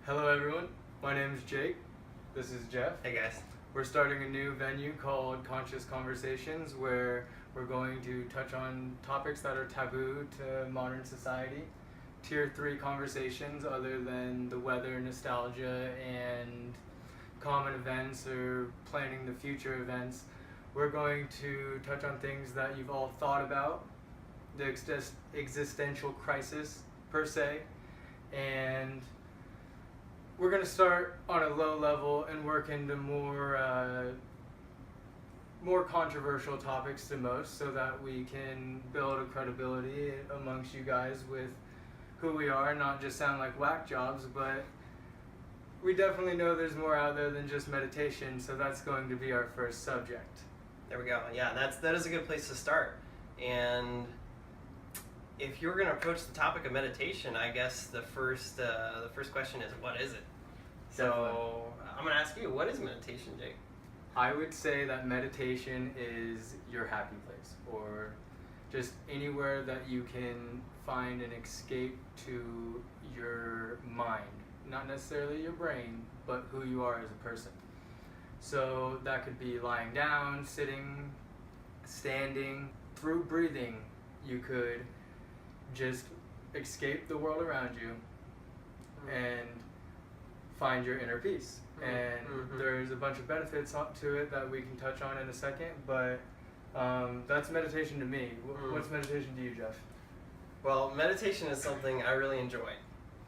Hello everyone, my name is Jake. This is Jeff. Hey guys. We're starting a new venue called Conscious Conversations where we're going to touch on topics that are taboo to modern society. Tier 3 conversations other than the weather, nostalgia, and common events or planning the future events. We're going to touch on things that you've all thought about, the existential crisis per se, and we're going to start on a low level and work into more controversial topics to most so that we can build a credibility amongst you guys with who we are, not just sound like whack jobs, but we definitely know there's more out there than just meditation, so that's going to be our first subject. There we go. Yeah, that is a good place to start. And if you're going to approach the topic of meditation, I guess the first question is, what is it? So I'm going to ask you, what is meditation, Jake? I would say that meditation is your happy place, or just anywhere that you can find an escape to your mind, not necessarily your brain, but who you are as a person. So that could be lying down, sitting, standing. Through breathing, you could just escape the world around you and find your inner peace. And there's a bunch of benefits to it that we can touch on in a second, but that's meditation to me. What's meditation to you, Jeff? Well, meditation is something I really enjoy,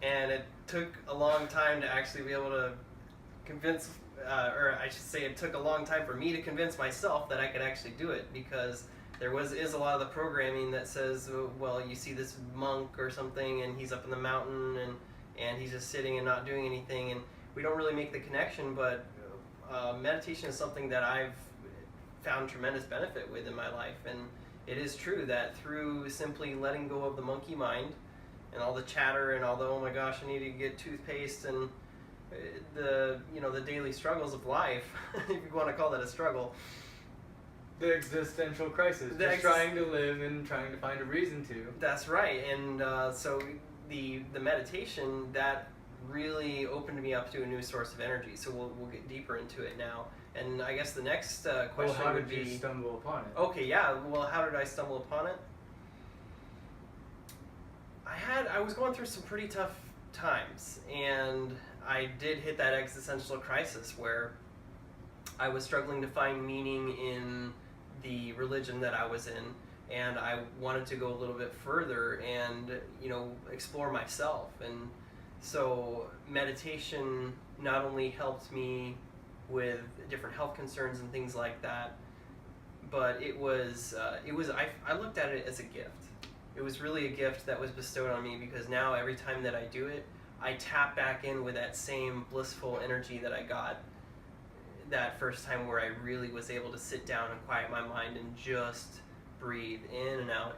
and it took a long time to actually be able to convince, or I should say it took a long time for me to convince myself that I could actually do it, because there is a lot of the programming that says, well, you see this monk or something and he's up in the mountain and he's just sitting and not doing anything, and we don't really make the connection. But meditation is something that I've found tremendous benefit with in my life, and it is true that through simply letting go of the monkey mind and all the chatter and all the, oh my gosh, I need to get toothpaste, and the daily struggles of life, if you want to call that a struggle. The existential crisis, just trying to live and trying to find a reason to. That's right, and so the meditation, that really opened me up to a new source of energy. So we'll get deeper into it now. And I guess the next question would be... Well, how did you stumble upon it? Okay, yeah, well, how did I stumble upon it? I was going through some pretty tough times, and I did hit that existential crisis where I was struggling to find meaning in the religion that I was in, and I wanted to go a little bit further and explore myself. And so meditation not only helped me with different health concerns and things like that, but I looked at it as a gift. It was really a gift that was bestowed on me, because now every time that I do it, I tap back in with that same blissful energy that I got that first time, where I really was able to sit down and quiet my mind and just breathe in and out,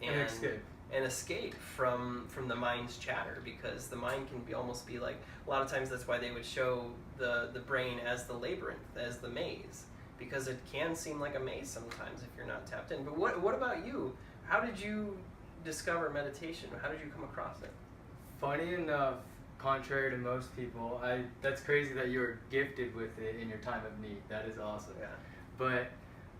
and escape from the mind's chatter, because the mind can almost be like, a lot of times that's why they would show the brain as the labyrinth, as the maze, because it can seem like a maze sometimes if you're not tapped in. But what about you? How did you discover meditation? How did you come across it? Funny enough, contrary to most people, that's crazy that you were gifted with it in your time of need. That is awesome. Yeah. But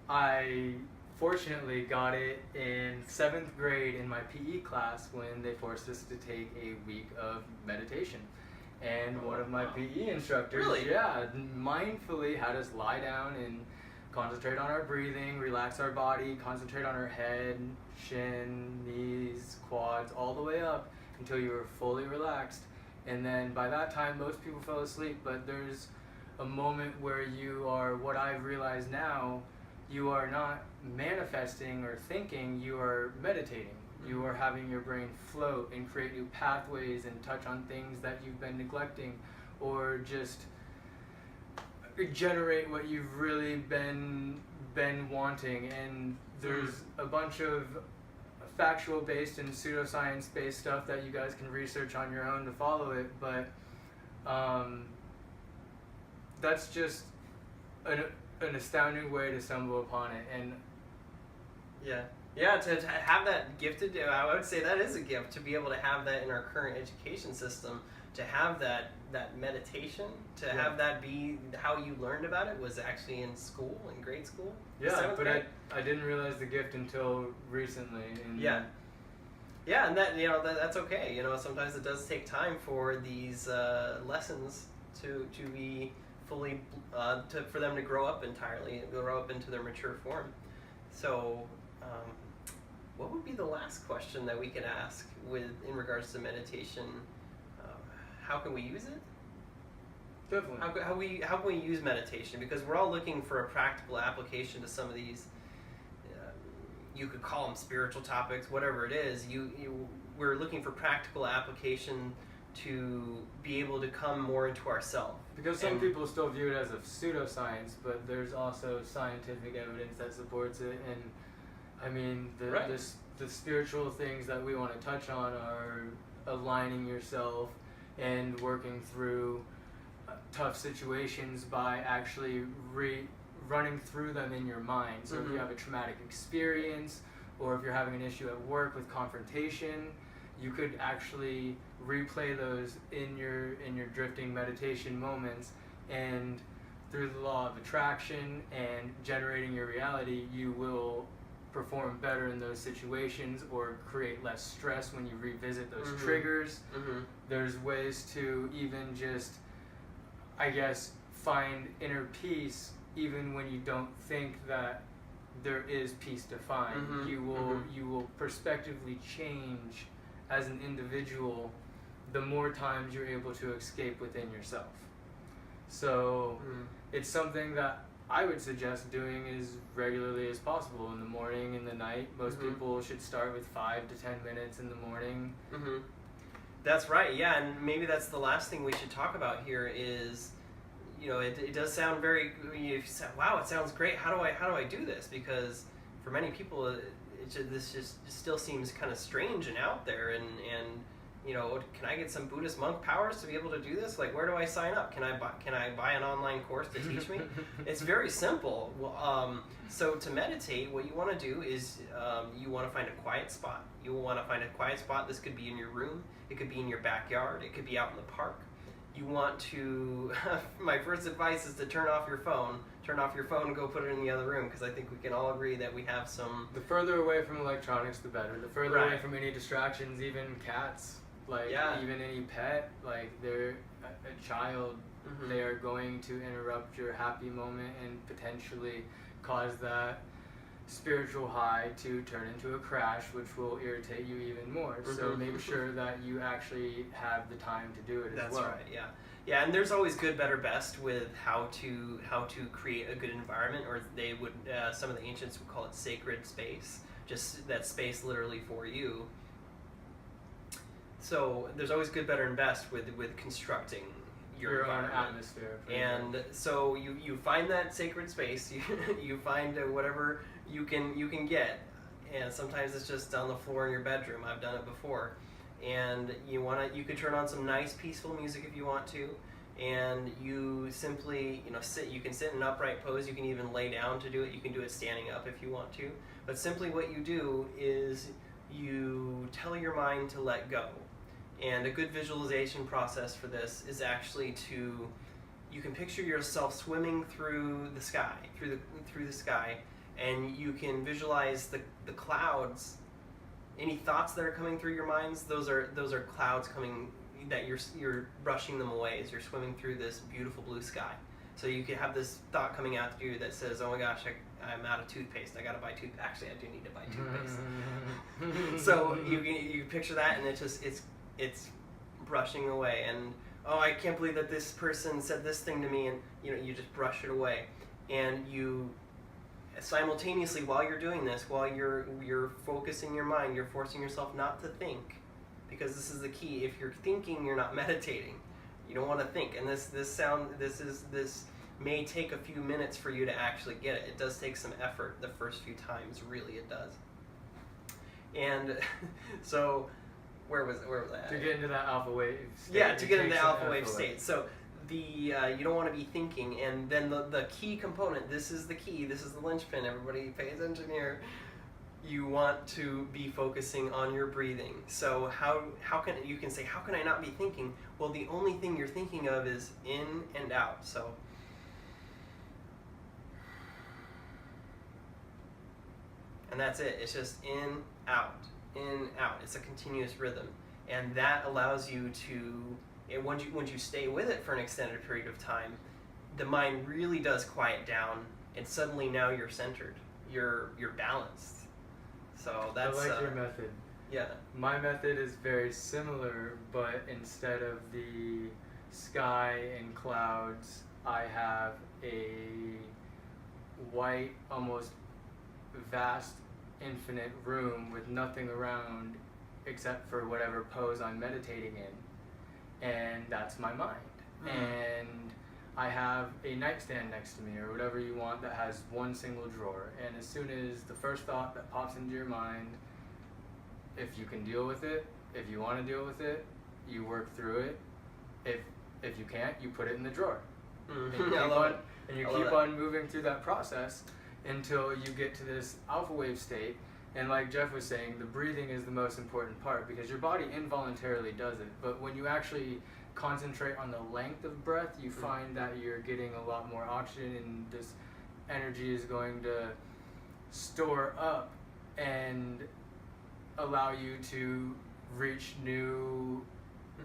I fortunately got it in 7th grade in my PE class when they forced us to take a week of meditation. And one of my PE instructors, mindfully had us lie down and concentrate on our breathing, relax our body, concentrate on our head, shin, knees, quads, all the way up until you were fully relaxed. And then by that time, most people fell asleep, but there's a moment where you are, what I've realized now, you are not manifesting or thinking, you are meditating. You are having your brain float and create new pathways and touch on things that you've been neglecting, or just generate what you've really been wanting. And there's a bunch of factual based and pseudoscience based stuff that you guys can research on your own to follow it, but that's just an astounding way to stumble upon it. And to have that gifted, I would say that is a gift, to be able to have that in our current education system, to have that meditation, to have that be how you learned about it was actually in school, in grade school. Yeah, but I didn't realize the gift until recently. And yeah, and that that's okay. Sometimes it does take time for these lessons to be fully for them to grow up entirely, grow up into their mature form. So, what would be the last question that we could ask in regards to meditation? How can we use it? Definitely. How can we use meditation? Because we're all looking for a practical application to some of these. You could call them spiritual topics, whatever it is. We're looking for practical application to be able to come more into ourselves. Because some people still view it as a pseudoscience, but there's also scientific evidence that supports it. And I mean, the spiritual things that we want to touch on are aligning yourself and working through tough situations by actually running through them in your mind. So if you have a traumatic experience, or if you're having an issue at work with confrontation, you could actually replay those in your drifting meditation moments, and through the law of attraction and generating your reality, you will perform better in those situations or create less stress when you revisit those triggers. There's ways to even just, I guess, find inner peace even when you don't think that there is peace to find. You will prospectively change as an individual the more times you're able to escape within yourself. So it's something that I would suggest doing as regularly as possible, in the morning, in the night. Most people should start with 5 to 10 minutes in the morning. That's right, yeah, and maybe that's the last thing we should talk about here is, it does sound very, you say, wow, it sounds great, how do I do this? Because for many people, this just still seems kind of strange and out there, and can I get some Buddhist monk powers to be able to do this? Like, where do I sign up? Can I buy an online course to teach me? It's very simple. So to meditate, what you want to do is you want to find a quiet spot. You will want to find a quiet spot. This could be in your room. It could be in your backyard. It could be out in the park. You want to, my first advice is to turn off your phone and go put it in the other room, because I think we can all agree that we have some... The further away from electronics, the better. The further away from any distractions, even cats, even any pet, like they're a child, they are going to interrupt your happy moment and potentially cause that spiritual high to turn into a crash, which will irritate you even more. So make sure that you actually have the time to do it as well. That's right, yeah. Yeah, and there's always good, better, best with how to create a good environment, or they would some of the ancients would call it sacred space, just that space literally for you. So there's always good, better, and best with constructing your own atmosphere. And so you find that sacred space, you find whatever you can get, and sometimes it's just on the floor in your bedroom. I've done it before. And you could turn on some nice peaceful music if you want to, and you simply you can sit in an upright pose. You can even lay down to do it. You can do it standing up if you want to, but simply what you do is you tell your mind to let go. And a good visualization process for this is actually you can picture yourself swimming through the sky, through the sky, and you can visualize the clouds. Any thoughts that are coming through your minds, those are clouds coming, that you're brushing them away as you're swimming through this beautiful blue sky. So you could have this thought coming out to you that says, oh my gosh, I'm out of toothpaste, I gotta buy toothpaste. Actually, I do need to buy toothpaste. So you picture that, and it's brushing away, and oh, I can't believe that this person said this thing to me, and you just brush it away. And you simultaneously, while you're doing this, while you're focusing your mind, you're forcing yourself not to think, because this is the key. If you're thinking, you're not meditating. You don't want to think, and this may take a few minutes for you to actually get it. It does take some effort the first few times, really it does. And so where was I? To get into that alpha wave state. Yeah, to get into the alpha wave state. So you don't want to be thinking, and then the key component, this is the key, this is the linchpin, everybody pay attention here. you want to be focusing on your breathing. So how can you can say, how can I not be thinking? Well, the only thing you're thinking of is in and out. So and that's it. It's just in, out, in, out. It's a continuous rhythm, and that allows you to. And once you stay with it for an extended period of time, the mind really does quiet down, and suddenly now you're centered. You're balanced. So that's I like your method. Yeah. My method is very similar, but instead of the sky and clouds, I have a white, almost vast, infinite room with nothing around except for whatever pose I'm meditating in. And that's my mind. And I have a nightstand next to me, or whatever you want, that has one single drawer. And as soon as the first thought that pops into your mind, if you can deal with it, if you want to deal with it, you work through it. If you can't, you put it in the drawer. And you keep on moving through that process until you get to this alpha wave state. And like Jeff was saying, the breathing is the most important part, because your body involuntarily does it. But when you actually concentrate on the length of breath, you find that you're getting a lot more oxygen, and this energy is going to store up and allow you to reach new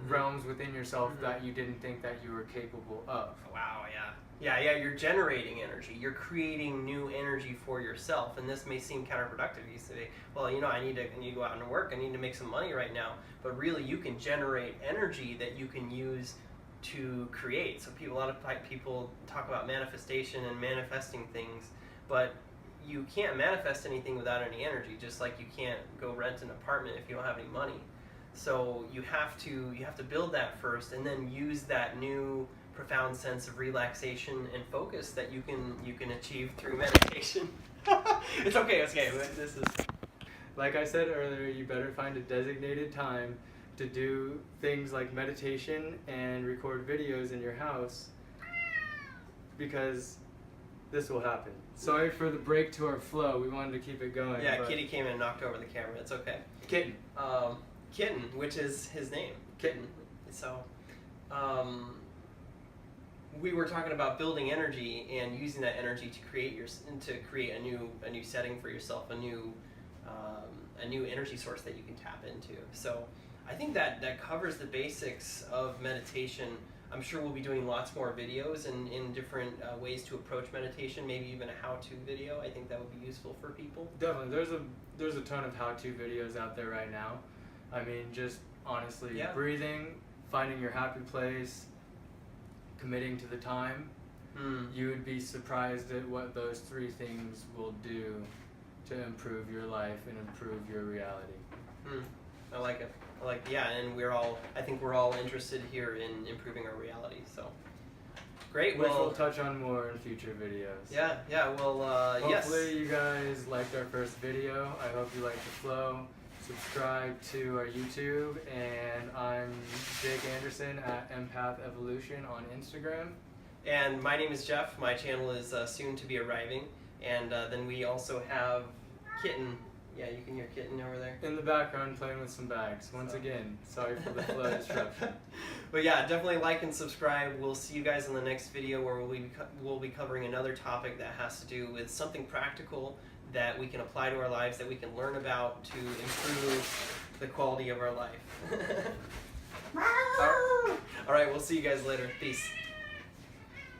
realms within yourself that you didn't think that you were capable of. Wow, yeah. Yeah, you're generating energy. You're creating new energy for yourself, and this may seem counterproductive. You say, well, I need to go out and work. I need to make some money right now. But really, you can generate energy that you can use to create. So a lot of people talk about manifestation and manifesting things, but you can't manifest anything without any energy, just like you can't go rent an apartment if you don't have any money. So you have to build that first, and then use that new profound sense of relaxation and focus that you can achieve through meditation. It's okay. This is, like I said earlier, you better find a designated time to do things like meditation and record videos in your house, because this will happen. Sorry for the break to our flow. We wanted to keep it going. Yeah, Kitty came in and knocked over the camera. It's okay. Kitten. Kitten, which is his name. Kitten. So, we were talking about building energy and using that energy to create a new setting for yourself, a new energy source that you can tap into. So, I think that covers the basics of meditation. I'm sure we'll be doing lots more videos in different ways to approach meditation, maybe even a how-to video. I think that would be useful for people. Definitely. There's a ton of how-to videos out there right now. I mean, just honestly, breathing, finding your happy place, committing to the time. You would be surprised at what those 3 things will do to improve your life and improve your reality. I like it. And I think we're all interested here in improving our reality. So great. Which we'll touch on more in future videos. Yeah. Well, hopefully you guys liked our first video. I hope you liked the flow. Subscribe to our YouTube, and I'm Jake Anderson at Empath Evolution on Instagram. And my name is Jeff. My channel is soon to be arriving. And then we also have Kitten. Yeah, you can hear Kitten over there. In the background playing with some bags. Once again, sorry for the flow disruption. But yeah, definitely like and subscribe. We'll see you guys in the next video, where we'll be covering another topic that has to do with something practical that we can apply to our lives, that we can learn about to improve the quality of our life. All right, we'll see you guys later. Peace.